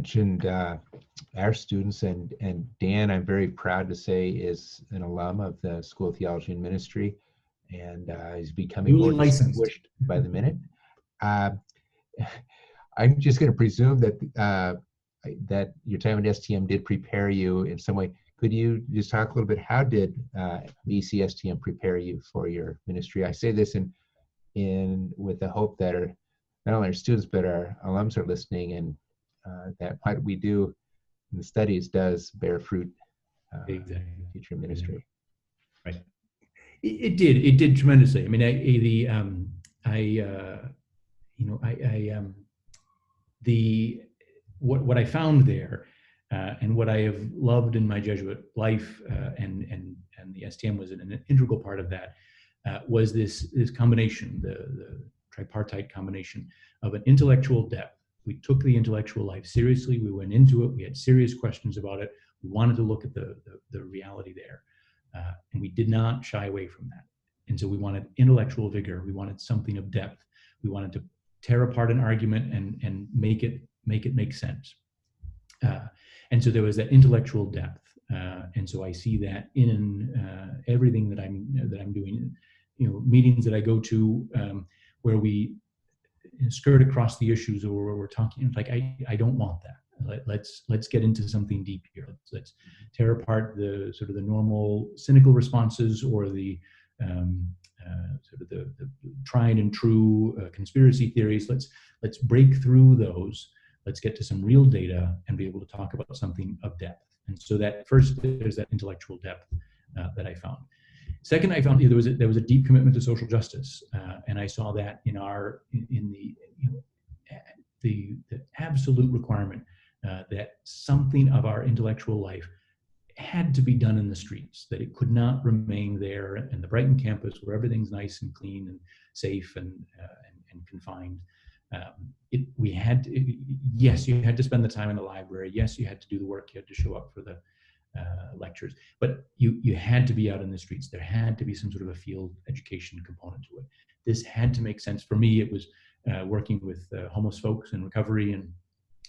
mentioned our students, and Dan, I'm very proud to say, is an alum of the School of Theology and Ministry, and is becoming Newly more distinguished by the minute. I'm just going to presume that that your time at STM did prepare you in some way. Could you just talk a little bit, how did BC STM prepare you for your ministry? I say this in with the hope that not only our students but our alums are listening, and that what we do in the studies does bear fruit Exactly. in future ministry. Right. It did tremendously. I mean, what I found there, and what I have loved in my Jesuit life, and the STM was an integral part of that, was this combination, the tripartite combination of an intellectual depth. We took the intellectual life seriously. We went into it. We had serious questions about it. We wanted to look at the reality there, and we did not shy away from that. And so we wanted intellectual vigor. We wanted something of depth. We wanted to tear apart an argument and make it make sense. And so there was that intellectual depth, and so I see that in everything that I'm doing. Meetings that I go to where we skirt across the issues, or where we're talking. Like I don't want that. Let's get into something deep here. Let's tear apart the sort of the normal cynical responses, or the sort of the tried and true conspiracy theories. Let's break through those. Let's get to some real data and be able to talk about something of depth. And so that first, there's that intellectual depth that I found. Second, I found there was a deep commitment to social justice, and I saw that in the absolute requirement that something of our intellectual life had to be done in the streets, that it could not remain there in the Brighton campus where everything's nice and clean and safe and confined. Yes, you had to spend the time in the library. Yes, you had to do the work. You had to show up for the lectures, but you had to be out in the streets. There had to be some sort of a field education component to it. This had to make sense. For me, it was working with homeless folks in recovery, and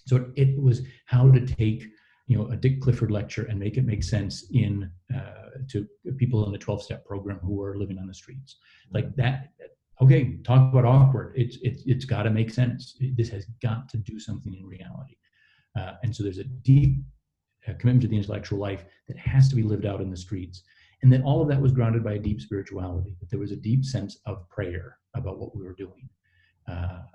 so it was how to take a Dick Clifford lecture and make it make sense to people in the 12-step program who were living on the streets. Like that. Okay, talk about awkward. It's got to make sense. This has got to do something in reality. And so there's a deep commitment to the intellectual life that has to be lived out in the streets. And then all of that was grounded by a deep spirituality, that there was a deep sense of prayer about what we were doing.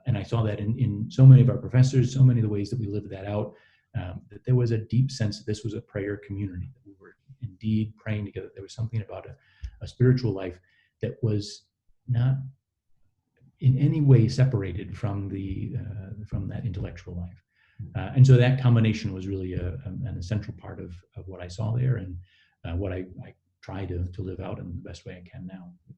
And I saw that in so many of our professors, so many of the ways that we lived that out, that there was a deep sense that this was a prayer community, that we were indeed praying together. There was something about a spiritual life that was not in any way separated from that intellectual life. And so that combination was really an essential part of what I saw there, and what I try to live out in the best way I can now.